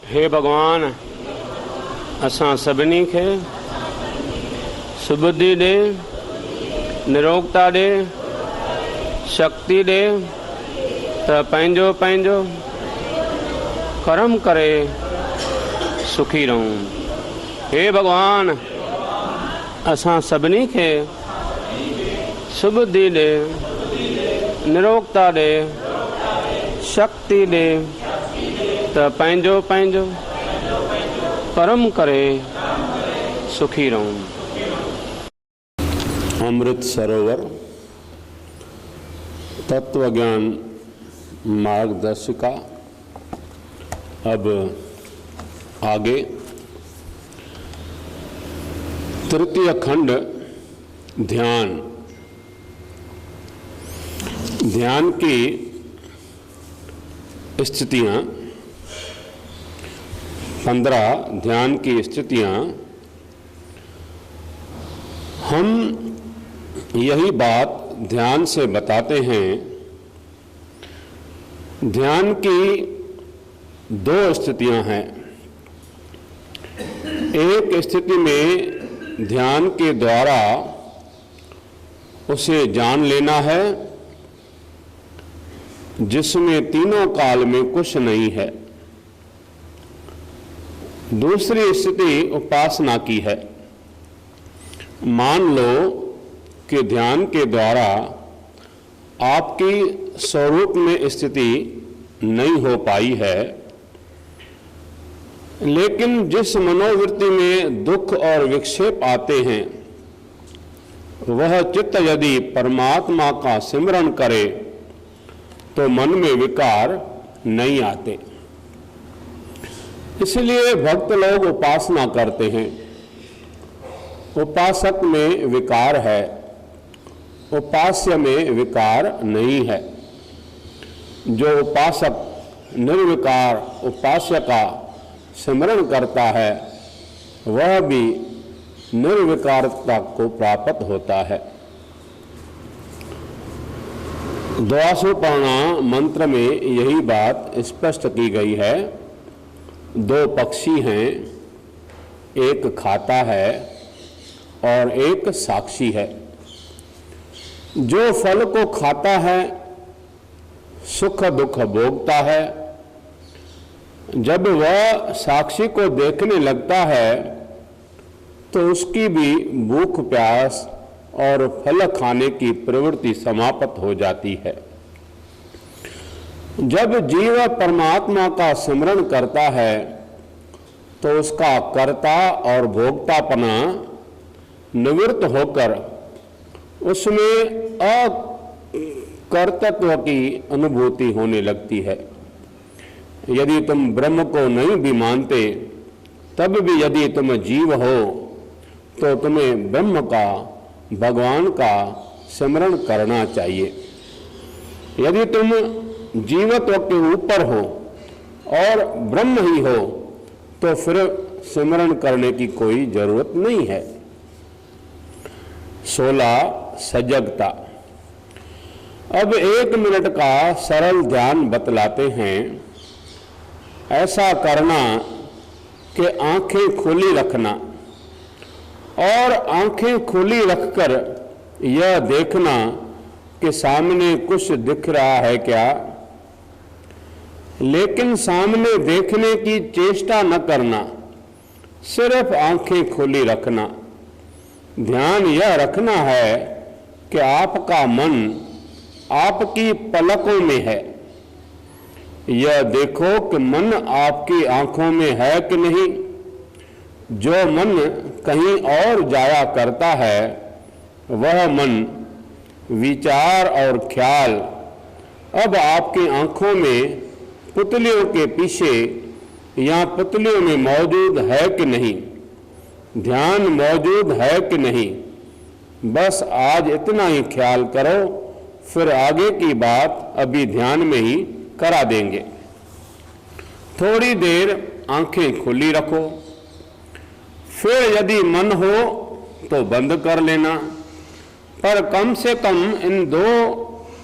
हे भगवान, असां सभिनी खे सुबुद्धि ॾे, निरोगता ॾे, शक्ति ॾे त पंहिंजो पंहिंजो कर्म करे सुखी रहूं। हे भगवान, असां सभिनी खे सुबुद्धि ॾे, निरोगता ॾे, शक्ति ॾे त पंहिंजो पंहिंजो कर्म करे सुखी रहूं। अमृत सरोवर तत्व ज्ञान मार्गदर्शिका। अब आगे तृतीय खंड ध्यान। ध्यान की स्थितियां, 15 ध्यान की स्थितियां। हम यही बात ध्यान से बताते हैं। ध्यान की 2 स्थितियां हैं। एक स्थिति में ध्यान के द्वारा उसे जान लेना है, जिसमें तीनों काल में कुछ नहीं है। दूसरी स्थिति उपासना की है। मान लो कि ध्यान के द्वारा आपकी स्वरूप में स्थिति नहीं हो पाई है, लेकिन जिस मनोवृत्ति में दुख और विक्षेप आते हैं, वह चित्त यदि परमात्मा का सिमरन करे तो मन में विकार नहीं आते। इसलिए भक्त लोग उपासना करते हैं। उपासक में विकार है, उपास्य में विकार नहीं है। जो उपासक निर्विकार उपास्य का सिमरन करता है, वह भी निर्विकारता को प्राप्त होता है। द्वासोपर्णा मंत्र में यही बात स्पष्ट की गई है। 2 पक्षी हैं, एक खाता है और एक साक्षी है। जो फल को खाता है, सुख दुख भोगता है। जब वह साक्षी को देखने लगता है तो उसकी भी भूख प्यास और फल खाने की प्रवृत्ति समाप्त हो जाती है। जब जीव परमात्मा का सिमरन करता है तो उसका कर्ता और भोक्तापना निवृत्त होकर उसमें अकर्तृत्व की अनुभूति होने लगती है। यदि तुम ब्रह्म को नहीं भी मानते, तब भी यदि तुम जीव हो तो तुम्हें ब्रह्म का, भगवान का सिमरन करना चाहिए। यदि तुम जीवत्व के ऊपर हो और ब्रह्म ही हो तो फिर सिमरन करने की कोई जरूरत नहीं है। 16 सजगता। अब 1 मिनट का सरल ध्यान बतलाते हैं। ऐसा करना कि आंखें खुली रखना और आंखें खुली रखकर यह देखना कि सामने कुछ दिख रहा है क्या, लेकिन सामने देखने की चेष्टा न करना, सिर्फ आंखें खुली रखना। ध्यान यह रखना है कि आपका मन आपकी पलकों में है। यह देखो कि मन आपकी आंखों में है कि नहीं। जो मन कहीं और जाया करता है, वह मन, विचार और ख्याल अब आपकी आंखों में पुतलियों के पीछे या पुतलियों में मौजूद है कि नहीं, ध्यान मौजूद है कि नहीं। बस आज इतना ही ख्याल करो, फिर आगे की बात अभी ध्यान में ही करा देंगे। थोड़ी देर आंखें खुली रखो, फिर यदि मन हो तो बंद कर लेना, पर कम से कम इन 2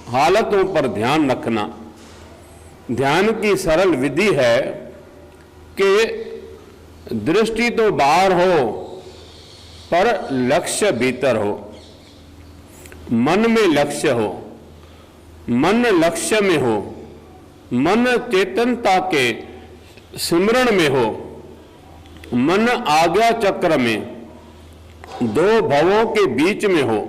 हालतों पर ध्यान रखना। ध्यान की सरल विधि है कि दृष्टि तो बाहर हो पर लक्ष्य भीतर हो, मन में लक्ष्य हो, मन लक्ष्य में हो, मन चेतनता के सिमरण में हो, मन आज्ञा चक्र में दो भवों के बीच में हो,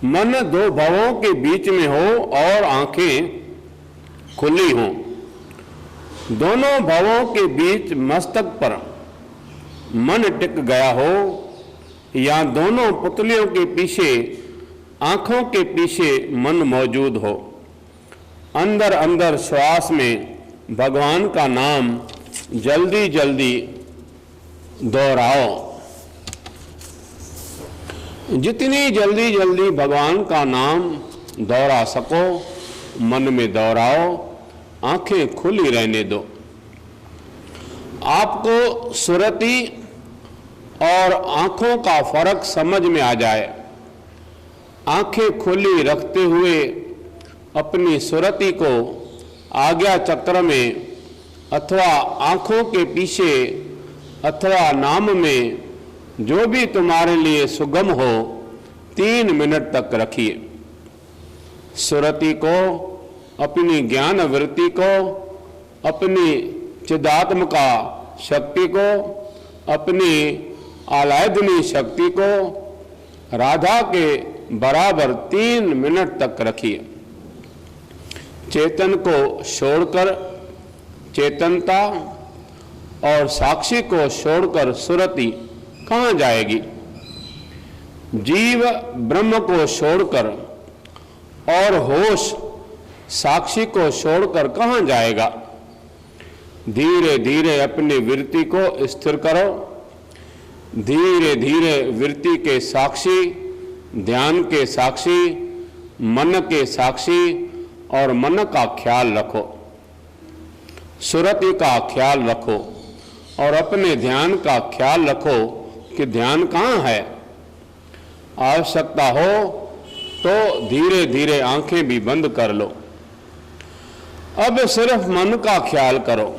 मन दो भवों के बीच में हो और आंखें खुली हों, दोनों भवों के बीच मस्तक पर मन टिक गया हो, या दोनों पुतलियों के पीछे आंखों के पीछे मन मौजूद हो। अंदर अंदर श्वास में भगवान का नाम जल्दी जल्दी दोहराओ। जितनी जल्दी जल्दी भगवान का नाम दोहरा सको मन में दोहराओ, आंखें खुली रहने दो। आपको सुरति और आंखों का फर्क समझ में आ जाए। आंखें खुली रखते हुए अपनी सुरति को आज्ञा चक्र में अथवा आंखों के पीछे अथवा नाम में जो भी तुम्हारे लिए सुगम हो 3 मिनट तक रखिए। सुरति को, अपनी ज्ञान वृत्ति को, अपनी चिदात्मका शक्ति को, अपनी आलायदनी शक्ति को राधा के बराबर 3 मिनट तक रखिए। चेतन को छोड़कर चेतनता और साक्षी को छोड़कर सुरति कहाँ जाएगी? जीव ब्रह्म को छोड़कर और होश साक्षी को छोड़कर कहाँ जाएगा? धीरे धीरे अपनी वृत्ति को स्थिर करो। धीरे धीरे वृत्ति के साक्षी, ध्यान के साक्षी, मन के साक्षी और मन का ख्याल रखो, सुरति का ख्याल रखो और अपने ध्यान का ख्याल रखो कि ध्यान कहाँ है। आवश्यकता हो तो धीरे धीरे आंखें भी बंद कर लो। अब सिर्फ मन का ख्याल करो।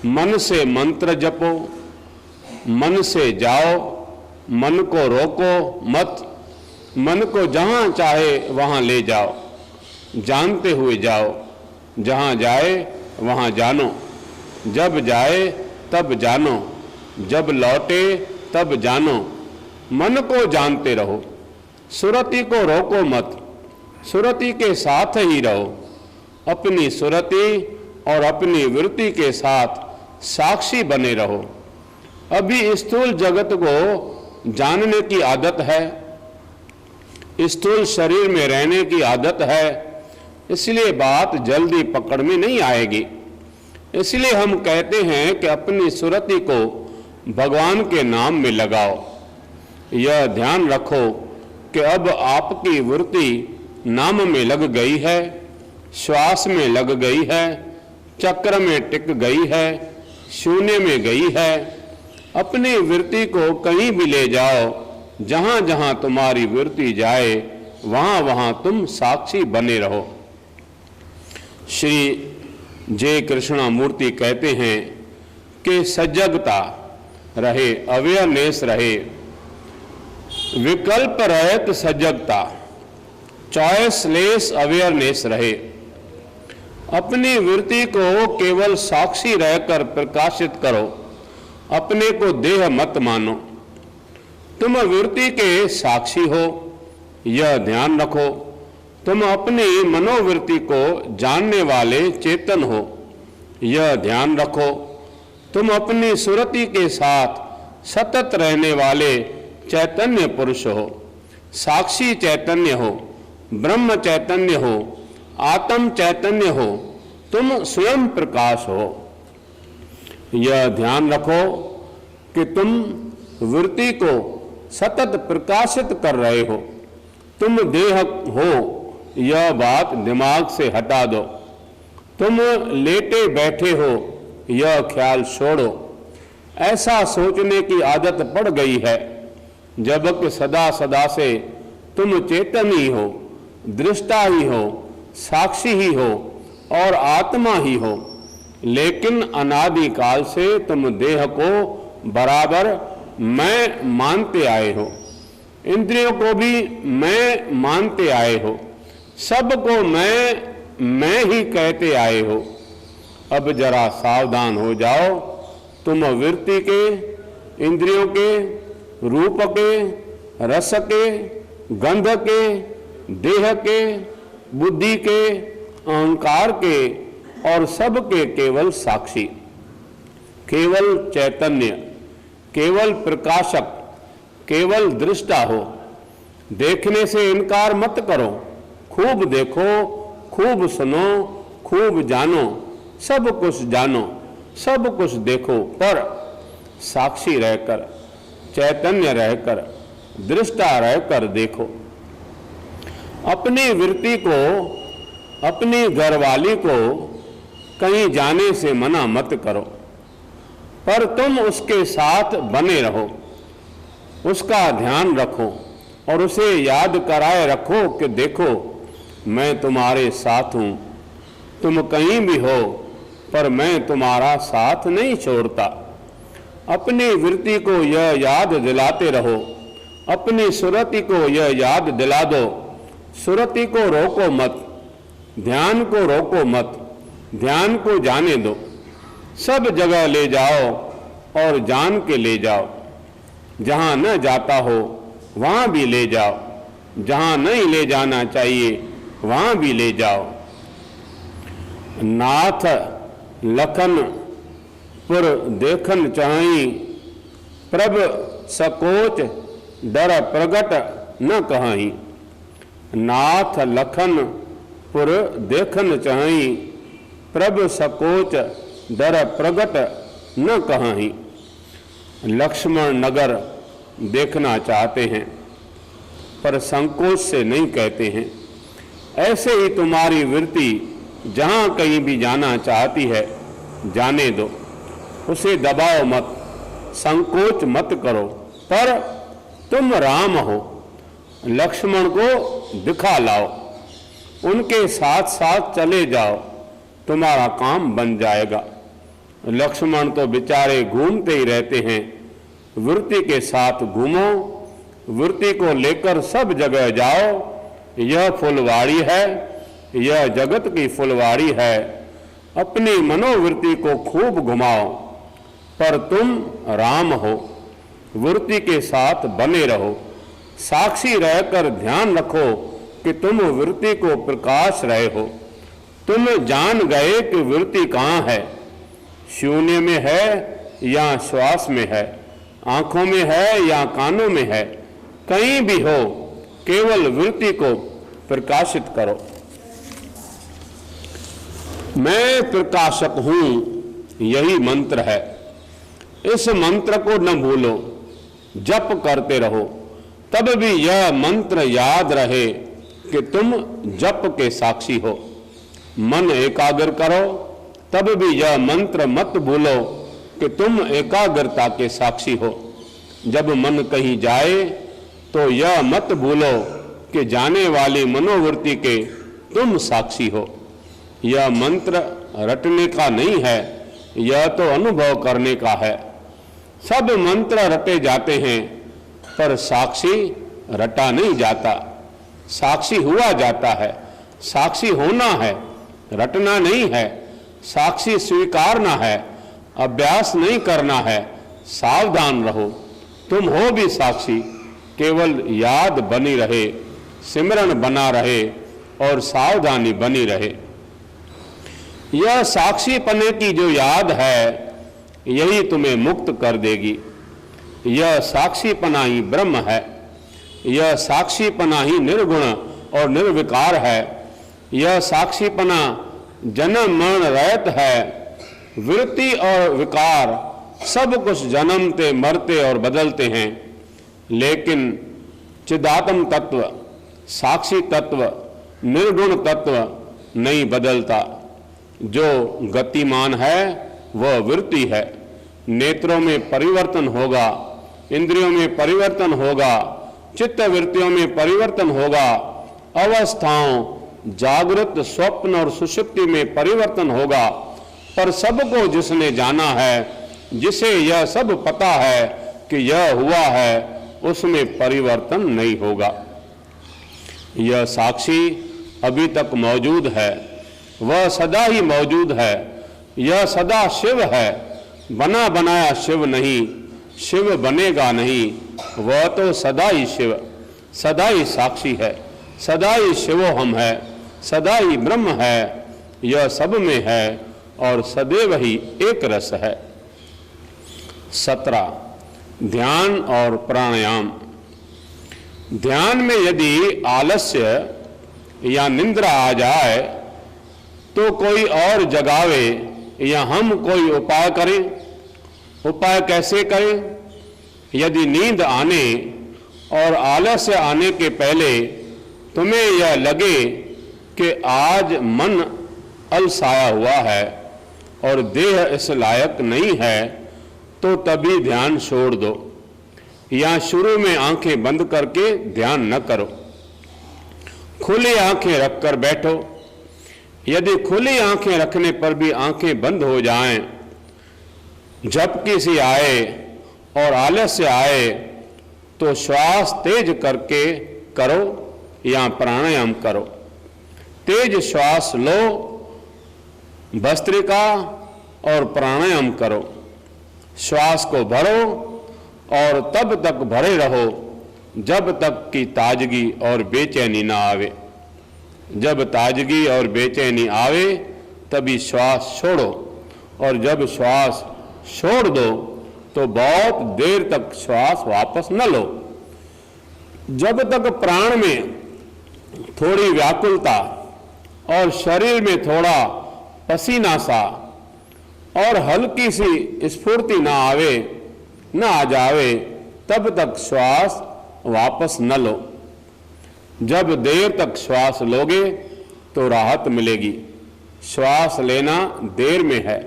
मन से मंत्र जपो, मन से जाओ, मन को रोको मत, मन को जहां चाहे वहां ले जाओ, जानते हुए जाओ। जहां जाए वहां जानो, जब जाए तब जानो, जब लौटे तब जानो। मन को जानते रहो, सुरति को रोको मत, सुरति के साथ ही रहो। अपनी सुरति और अपनी वृत्ति के साथ साक्षी बने रहो। अभी स्थूल जगत को जानने की आदत है, स्थूल शरीर में रहने की आदत है, इसलिए बात जल्दी पकड़ में नहीं आएगी। इसलिए हम कहते हैं कि अपनी सुरति को भगवान के नाम में लगाओ। यह ध्यान रखो कि अब आपकी वृत्ति नाम में लग गई है, श्वास में लग गई है, चक्र में टिक गई है, शून्य में गई है। अपनी वृत्ति को कहीं भी ले जाओ, जहां जहां तुम्हारी वृत्ति जाए वहां वहां तुम साक्षी बने रहो। श्री जय कृष्णमूर्ति कहते हैं कि सजगता रहे, अवेयरनेस रहे, विकल्प रहित सजगता, चॉइसलेस अवेयरनेस रहे। अपनी वृत्ति को केवल साक्षी रहकर प्रकाशित करो, अपने को देह मत मानो। तुम वृत्ति के साक्षी हो, यह ध्यान रखो। तुम अपनी मनोवृत्ति को जानने वाले चेतन हो, यह ध्यान रखो। तुम अपनी सुरति के साथ सतत रहने वाले चैतन्य पुरुष हो, साक्षी चैतन्य हो, ब्रह्म चैतन्य हो, आत्म चैतन्य हो, तुम स्वयं प्रकाश हो। यह ध्यान रखो कि तुम वृत्ति को सतत प्रकाशित कर रहे हो। तुम देह हो, यह बात दिमाग से हटा दो। तुम लेटे बैठे हो, यह ख्याल छोड़ो। ऐसा सोचने की आदत पड़ गई है, जबकि सदा सदा से तुम चेतन ही हो, दृष्टा ही हो, साक्षी ही हो और आत्मा ही हो। लेकिन अनादिकाल से तुम देह को बराबर मैं मानते आए हो, इंद्रियों को भी मैं मानते आए हो, सबको मैं ही कहते आए हो। अब जरा सावधान हो जाओ, तुम वृत्ति के, इंद्रियों के, रूप के, रस के, गंध के, देह के, बुद्धि के, अहंकार के और सब के केवल साक्षी, केवल चैतन्य, केवल प्रकाशक, केवल दृष्टा हो। देखने से इनकार मत करो, खूब देखो, खूब सुनो, खूब जानो, सब कुछ जानो, सब कुछ देखो, पर साक्षी रहकर, चैतन्य रहकर, दृष्टा रहकर देखो। अपनी वृत्ति को, अपनी घरवाली को कहीं जाने से मना मत करो, पर तुम उसके साथ बने रहो, उसका ध्यान रखो और उसे याद कराए रखो कि देखो मैं तुम्हारे साथ हूं, तुम कहीं भी हो पर मैं तुम्हारा साथ नहीं छोड़ता। अपनी वृत्ति को यह याद दिलाते रहो, अपनी सुरति को यह याद दिला दो। सुरति को रोको मत, ध्यान को रोको मत, ध्यान को जाने दो। सब जगह ले जाओ और जान के ले जाओ। जहां न जाता हो वहां भी ले जाओ, जहां नहीं ले जाना चाहिए वहां भी ले जाओ। नाथ लखन पुर देखन चाही, प्रभ सकोच डर प्रगट न कहीं। नाथ लखन पुर देखन चाही, प्रभ सकोच डर प्रगट न कहीं। लक्ष्मण नगर देखना चाहते हैं पर संकोच से नहीं कहते हैं। ऐसे ही तुम्हारी वृत्ति जहां कहीं भी जाना चाहती है जाने दो, उसे दबाओ मत, संकोच मत करो, पर तुम राम हो। लक्ष्मण को दिखा लाओ, उनके साथ साथ चले जाओ, तुम्हारा काम बन जाएगा। लक्ष्मण तो बेचारे घूमते ही रहते हैं, वृत्ति के साथ घूमो, वृत्ति को लेकर सब जगह जाओ। यह फुलवाड़ी है, यह जगत की फुलवाड़ी है। अपनी मनोवृत्ति को खूब घुमाओ, पर तुम राम हो। वृत्ति के साथ बने रहो, साक्षी रहकर ध्यान रखो कि तुम वृत्ति को प्रकाश रहे हो। तुम जान गए कि वृत्ति कहाँ है, शून्य में है या श्वास में है, आंखों में है या कानों में है, कहीं भी हो, केवल वृत्ति को प्रकाशित करो। मैं प्रकाशक हूं, यही मंत्र है। इस मंत्र को न भूलो, जप करते रहो, तब भी यह मंत्र याद रहे कि तुम जप के साक्षी हो। मन एकाग्र करो, तब भी यह मंत्र मत भूलो कि तुम एकाग्रता के साक्षी हो। जब मन कहीं जाए तो यह मत भूलो कि जाने वाली मनोवृत्ति के तुम साक्षी हो। यह मंत्र रटने का नहीं है, यह तो अनुभव करने का है। सब मंत्र रटे जाते हैं पर साक्षी रटा नहीं जाता, साक्षी हुआ जाता है। साक्षी होना है, रटना नहीं है। साक्षी स्वीकारना है, अभ्यास नहीं करना है। सावधान रहो, तुम हो भी साक्षी, केवल याद बनी रहे, सिमरण बना रहे और सावधानी बनी रहे। यह साक्षीपने की जो याद है यही तुम्हें मुक्त कर देगी। यह साक्षीपना ही ब्रह्म है, यह साक्षीपना ही निर्गुण और निर्विकार है। यह साक्षीपना जन्म मरण रहित है। वृत्ति और विकार सब कुछ जन्मते मरते और बदलते हैं, लेकिन चिदात्म तत्व, साक्षी तत्व, निर्गुण तत्व नहीं बदलता। जो गतिमान है वह वृत्ति है। नेत्रों में परिवर्तन होगा, इंद्रियों में परिवर्तन होगा, चित्त वृत्तियों में परिवर्तन होगा, अवस्थाओं जागृत, स्वप्न और सुषुप्ति में परिवर्तन होगा, पर सबको जिसने जाना है, जिसे यह सब पता है कि यह हुआ है, उसमें परिवर्तन नहीं होगा। यह साक्षी अभी तक मौजूद है, वह सदा ही मौजूद है। यह सदा शिव है, बना बनाया शिव नहीं, शिव बनेगा नहीं। वह तो सदा ही शिव, सदा ही साक्षी है, सदा ही शिवोहम है, सदा ही ब्रह्म है। यह सब में है और सदैव ही एक रस है। 17 ध्यान और प्राणायाम। ध्यान में यदि आलस्य या निंद्रा आ जाए तो कोई और जगावे या हम कोई उपाय करें। उपाय कैसे करें? यदि नींद आने और आलस्य आने के पहले तुम्हें यह लगे कि आज मन अलसाया हुआ है और देह इस लायक नहीं है, तो तभी ध्यान छोड़ दो, या शुरू में आंखें बंद करके ध्यान न करो। खुली आंखें रखकर बैठो। यदि खुली आंखें रखने पर भी आंखें बंद हो जाएं, झपकी सी आए और आलस्य आए, तो श्वास तेज करके करो या प्राणायाम करो। तेज श्वास लो, भस्त्रिका और प्राणायाम करो। श्वास को भरो और तब तक भरे रहो जब तक कि ताजगी और बेचैनी ना आवे। जब ताजगी और बेचैनी आवे तभी श्वास छोड़ो, और जब श्वास छोड़ दो तो बहुत देर तक श्वास वापस न लो। जब तक प्राण में थोड़ी व्याकुलता और शरीर में थोड़ा पसीना सा और हल्की सी स्फूर्ति ना आवे, न आ जावे, तब तक श्वास वापस न लो। जब देर तक श्वास लोगे तो राहत मिलेगी। श्वास लेना देर में है,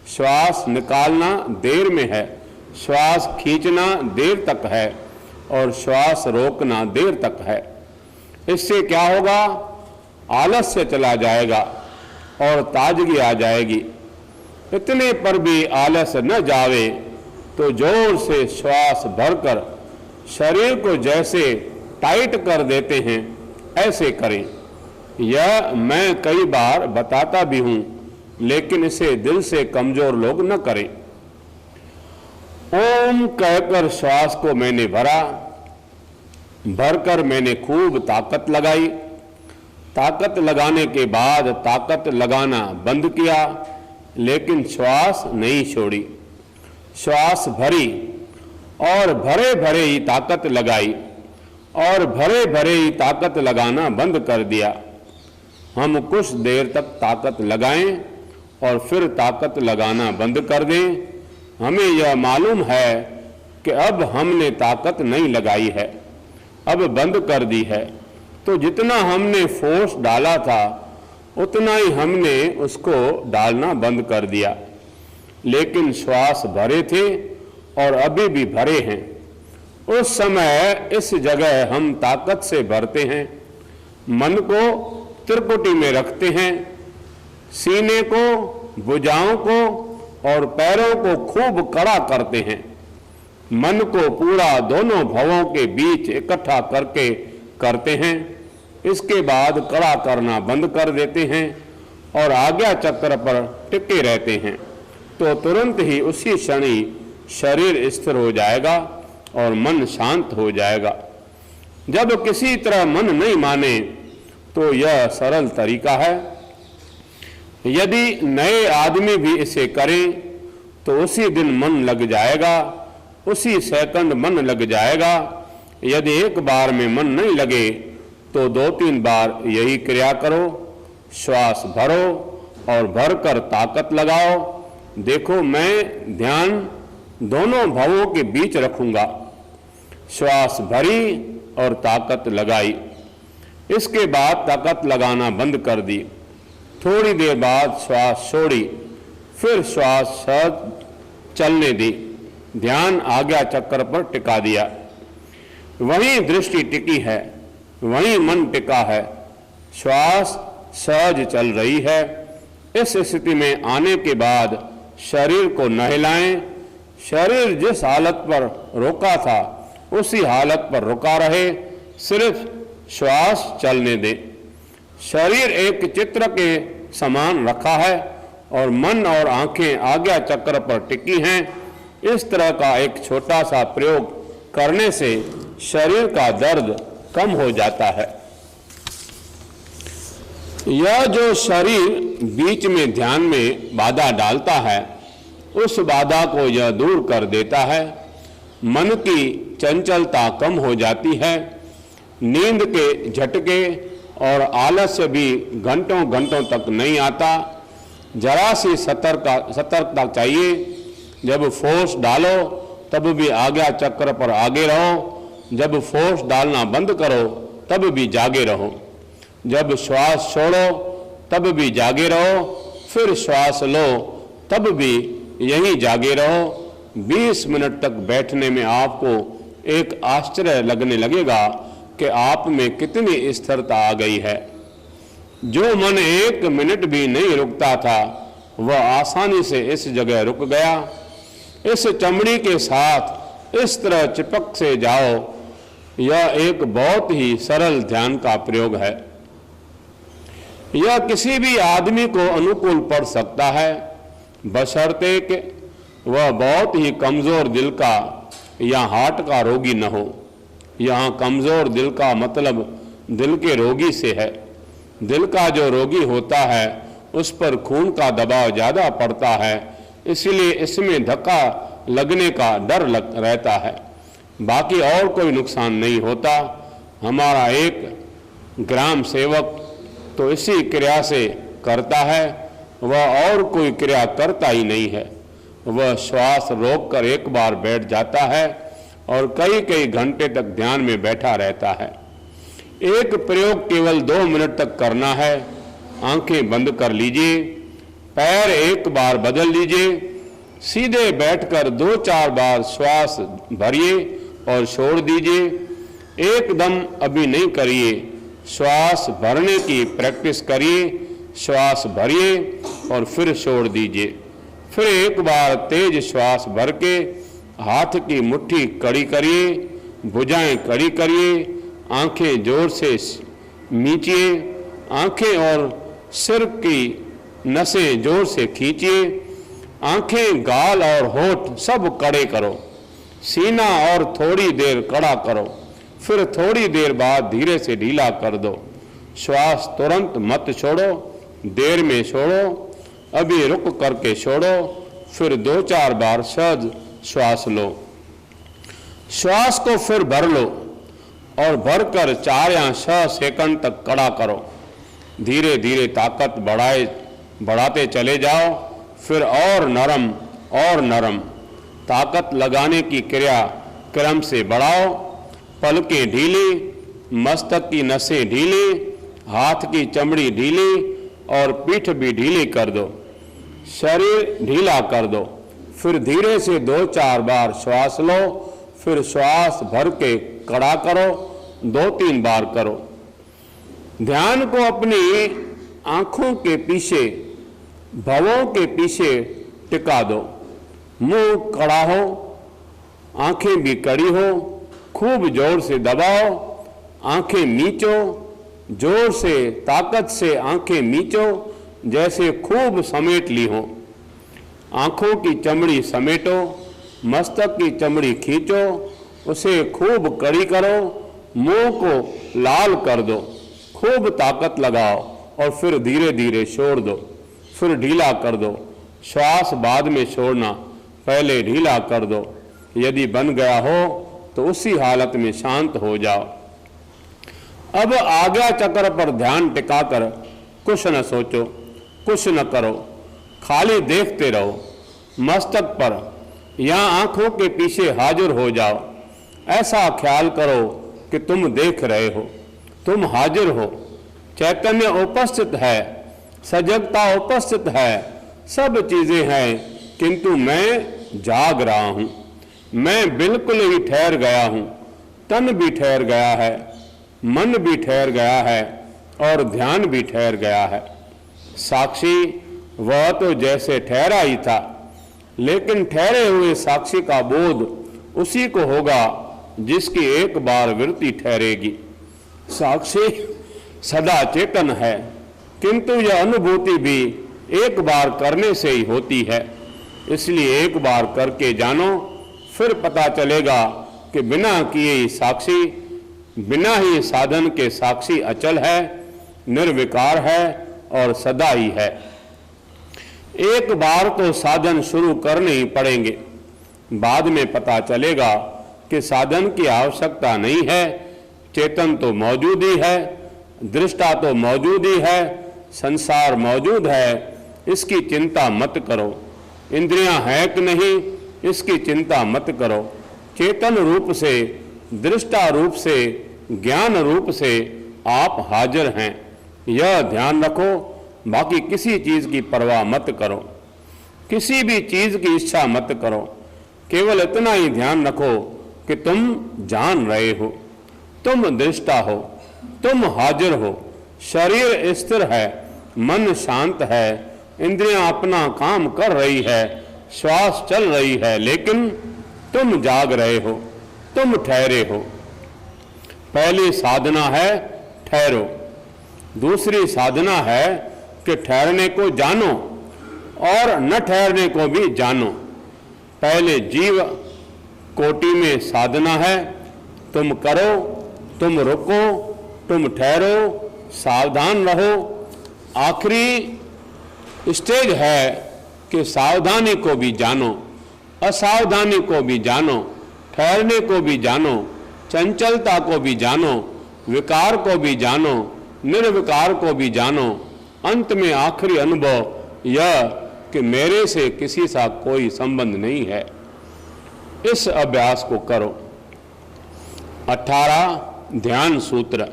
श्वास निकालना देर में है, श्वास खींचना देर तक है और श्वास रोकना देर तक है। इससे क्या होगा? आलस्य चला जाएगा और ताजगी आ जाएगी। इतने पर भी आलस्य न जावे तो जोर से श्वास भरकर शरीर को जैसे टाइट कर देते हैं ऐसे करें। यह मैं कई बार बताता भी हूं, लेकिन इसे दिल से कमजोर लोग न करें। ओम कहकर श्वास को मैंने भरा, भरकर मैंने खूब ताकत लगाई। ताकत लगाने के बाद ताकत लगाना बंद किया, लेकिन श्वास नहीं छोड़ी। श्वास भरी और भरे भरे ही ताकत लगाई और भरे भरे ही ताकत लगाना बंद कर दिया। हम कुछ देर तक ताकत लगाएं और फिर ताकत लगाना बंद कर दें। हमें यह मालूम है कि अब हमने ताकत नहीं लगाई है, अब बंद कर दी है, तो जितना हमने फोर्स डाला था उतना ही हमने उसको डालना बंद कर दिया। लेकिन श्वास भरे थे और अभी भी भरे हैं। उस समय इस जगह हम ताकत से भरते हैं, मन को त्रिपुटी में रखते हैं, सीने को, भुजाओं को और पैरों को खूब कड़ा करते हैं। मन को पूरा दोनों भवों के बीच इकट्ठा करके करते हैं। इसके बाद कड़ा करना बंद कर देते हैं और आज्ञा चक्र पर टिके रहते हैं, तो तुरंत ही उसी क्षण ही शरीर स्थिर हो जाएगा और मन शांत हो जाएगा। जब किसी तरह मन नहीं माने तो यह सरल तरीका है। यदि नए आदमी भी इसे करें तो उसी दिन मन लग जाएगा, उसी सेकंड मन लग जाएगा। यदि एक बार में मन नहीं लगे तो 2-3 बार यही क्रिया करो। श्वास भरो और भरकर ताकत लगाओ। देखो, मैं ध्यान दोनों भवों के बीच रखूंगा। श्वास भरी और ताकत लगाई। इसके बाद ताकत लगाना बंद कर दी। थोड़ी देर बाद श्वास छोड़ी, फिर श्वास सहज चलने दी। ध्यान आज्ञा चक्र पर टिका दिया। वहीं दृष्टि टिकी है, वहीं मन टिका है। श्वास सहज चल रही है, इस स्थिति में आने के बाद शरीर को नहलाएं। शरीर जिस हालत पर रुका था उसी हालत पर रुका रहे, सिर्फ श्वास चलने दे। शरीर एक चित्र के समान रखा है और मन और आंखें आज्ञा चक्र पर टिकी हैं। इस तरह का एक छोटा सा प्रयोग करने से शरीर का दर्द कम हो जाता है। यह जो शरीर बीच में ध्यान में बाधा डालता है, उस बाधा को यह दूर कर देता है। मन की चंचलता कम हो जाती है। नींद के झटके और आलस्य भी घंटों घंटों तक नहीं आता। जरा सी सतर्कता चाहिए। जब फोर्स डालो तब भी आज्ञा चक्र पर आगे रहो, जब फोर्स डालना बंद करो तब भी जागे रहो, जब श्वास छोड़ो तब भी जागे रहो, फिर श्वास लो तब भी यहीं जागे रहो। 20 मिनट तक बैठने में आपको एक आश्चर्य लगने लगेगा कि आप में कितनी स्थिरता आ गई है। जो मन 1 मिनट भी नहीं रुकता था वह आसानी से इस जगह रुक गया। इस चमड़ी के साथ इस तरह चिपक से जाओ। यह एक बहुत ही सरल ध्यान का प्रयोग है। यह किसी भी आदमी को अनुकूल पड़ सकता है, बशर्ते कि वह बहुत ही कमजोर दिल का या हार्ट का रोगी न हो। यहाँ कमजोर दिल का मतलब दिल के रोगी से है। दिल का जो रोगी होता है उस पर खून का दबाव ज्यादा पड़ता है, इसलिए इसमें धक्का लगने का डर रहता है। बाकी और कोई नुकसान नहीं होता। हमारा एक ग्राम सेवक तो इसी क्रिया से करता है, वह और कोई क्रिया करता ही नहीं है। वह श्वास रोककर एक बार बैठ जाता है और कई कई घंटे तक ध्यान में बैठा रहता है। एक प्रयोग केवल 2 मिनट तक करना है। आंखें बंद कर लीजिए, पैर एक बार बदल लीजिए, सीधे बैठकर 2-4 बार श्वास भरिए और छोड़ दीजिए। एकदम अभी नहीं करिए, श्वास भरने की प्रैक्टिस करिए। श्वास भरिए और फिर छोड़ दीजिए। फिर एक बार तेज श्वास भर के हाथ की मुट्ठी कड़ी करिए, भुजाएं कड़ी करिए, आंखें जोर से मीचिए, आंखें और सिर की नसें जोर से खींचिए, आंखें, गाल और होठ सब कड़े करो, सीना और थोड़ी देर कड़ा करो, फिर थोड़ी देर बाद धीरे से ढीला कर दो। श्वास तुरंत मत छोड़ो, देर में छोड़ो, अभी रुक करके छोड़ो, फिर 2-4 बार सहज श्वास लो। श्वास को फिर भर लो और भरकर 4 या 6 सेकंड तक कड़ा करो। धीरे धीरे ताकत बढ़ाते चले जाओ, फिर और नरम ताकत लगाने की क्रिया क्रम से बढ़ाओ। पलकें ढीली, मस्तक की नसें ढीली, हाथ की चमड़ी ढीली और पीठ भी ढीली कर दो। शरीर ढीला कर दो। फिर धीरे से 2-4 बार श्वास लो, फिर श्वास भर के कड़ा करो, 2-3 बार करो। ध्यान को अपनी आंखों के पीछे, भवों के पीछे टिका दो। मुंह कड़ा हो, आंखें भी कड़ी हो, खूब जोर से दबाओ, आंखें मीचो, जोर से ताकत से आंखें मीचो, जैसे खूब समेट ली हो। आंखों की चमड़ी समेटो, मस्तक की चमड़ी खींचो, उसे खूब कड़ी करो, मुंह को लाल कर दो, खूब ताकत लगाओ और फिर धीरे धीरे छोड़ दो, फिर ढीला कर दो। श्वास बाद में छोड़ना, पहले ढीला कर दो। यदि बन गया हो तो उसी हालत में शांत हो जाओ। अब आज्ञा चक्र पर ध्यान टिकाकर कुछ न सोचो, कुछ न करो, खाली देखते रहो। मस्तक पर या आंखों के पीछे हाजिर हो जाओ। ऐसा ख्याल करो कि तुम देख रहे हो, तुम हाजिर हो, चैतन्य उपस्थित है, सजगता उपस्थित है, सब चीजें हैं, किंतु मैं जाग रहा हूं। मैं बिल्कुल ही ठहर गया हूं। तन भी ठहर गया है, मन भी ठहर गया है और ध्यान भी ठहर गया है। साक्षी वह तो जैसे ठहरा ही था, लेकिन ठहरे हुए साक्षी का बोध उसी को होगा जिसकी एक बार वृत्ति ठहरेगी। साक्षी सदा चेतन है, किंतु यह अनुभूति भी एक बार करने से ही होती है। इसलिए एक बार करके जानो, फिर पता चलेगा कि बिना किए ही साक्षी, बिना ही साधन के साक्षी अचल है, निर्विकार है और सदा ही है। एक बार तो साधन शुरू करने ही पड़ेंगे, बाद में पता चलेगा कि साधन की आवश्यकता नहीं है। चेतन तो मौजूद ही है, दृष्टा तो मौजूद ही है, संसार मौजूद है, इसकी चिंता मत करो। इंद्रियां हैं कि नहीं, इसकी चिंता मत करो। चेतन रूप से, दृष्टा रूप से, ज्ञान रूप से आप हाजिर हैं, यह ध्यान रखो। बाकी किसी चीज की परवाह मत करो, किसी भी चीज की इच्छा मत करो। केवल इतना ही ध्यान रखो कि तुम जान रहे हो, तुम दृष्टा हो, तुम हाजिर हो। शरीर स्थिर है, मन शांत है, इंद्रियां अपना काम कर रही है, श्वास चल रही है, लेकिन तुम जाग रहे हो, तुम ठहरे हो। पहली साधना है ठहरो, दूसरी साधना है कि ठहरने को जानो और न ठहरने को भी जानो। पहले जीव कोटि में साधना है, तुम करो, तुम रुको, तुम ठहरो, सावधान रहो। आखिरी स्टेज है कि सावधानी को भी जानो, असावधानी को भी जानो, ठहरने को भी जानो, चंचलता को भी जानो, विकार को भी जानो, निर्विकार को भी जानो। अंत में आखिरी अनुभव यह कि मेरे से किसी सा कोई संबंध नहीं है। इस अभ्यास को करो। 18 ध्यान सूत्र।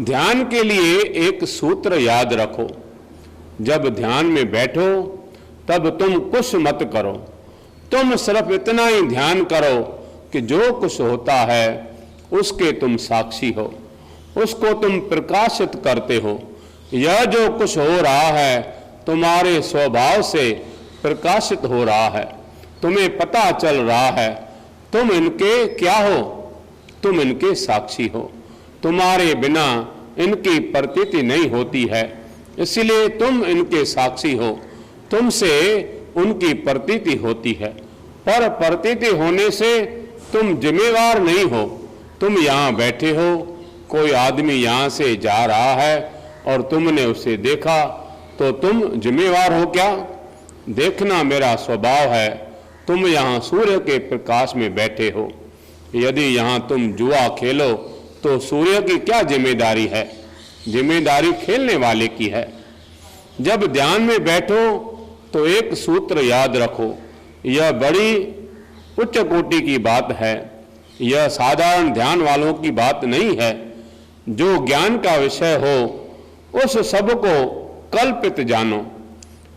ध्यान के लिए एक सूत्र याद रखो। जब ध्यान में बैठो तब तुम कुछ मत करो, तुम सिर्फ इतना ही ध्यान करो कि जो कुछ होता है उसके तुम साक्षी हो, उसको तुम प्रकाशित करते हो। यह जो कुछ हो रहा है तुम्हारे स्वभाव से प्रकाशित हो रहा है, तुम्हें पता चल रहा है। तुम इनके क्या हो? तुम इनके साक्षी हो। तुम्हारे बिना इनकी प्रतीति नहीं होती है, इसलिए तुम इनके साक्षी हो। तुमसे उनकी प्रतीति होती है, पर प्रतीति होने से तुम जिम्मेवार नहीं हो। तुम यहाँ बैठे हो, कोई आदमी यहाँ से जा रहा है और तुमने उसे देखा, तो तुम जिम्मेवार हो क्या? देखना मेरा स्वभाव है। तुम यहाँ सूर्य के प्रकाश में बैठे हो, यदि यहाँ तुम जुआ खेलो तो सूर्य की क्या जिम्मेदारी है? जिम्मेदारी खेलने वाले की है। जब ध्यान में बैठो तो एक सूत्र याद रखो, यह बड़ी उच्च कोटि की बात है, यह साधारण ध्यान वालों की बात नहीं है। जो ज्ञान का विषय हो उस सब को कल्पित जानो,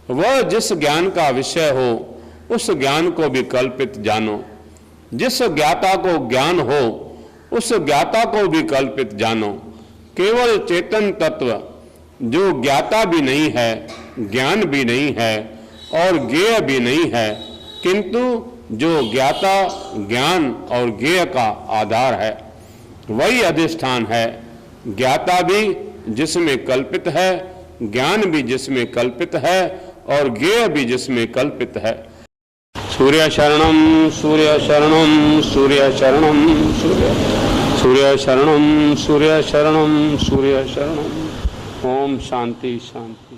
वह जिस ज्ञान का विषय हो उस ज्ञान को भी कल्पित जानो। जिस ज्ञाता को ज्ञान हो उस ज्ञाता को भी कल्पित जानो। केवल चेतन तत्व जो ज्ञाता भी नहीं है, ज्ञान भी नहीं है और ज्ञेय भी नहीं है, किंतु जो ज्ञाता, ज्ञान और ज्ञेय का आधार है, वही अधिष्ठान है। ज्ञाता भी जिसमें कल्पित है, ज्ञान भी जिसमें कल्पित है और ज्ञेय भी जिसमें कल्पित है। सूर्य शरणम सूर्य शरणम सूर्य शरणम सूर्य सूर्य शरणम सूर्य शरणम सूर्य शरणम। ओम शांति शांति।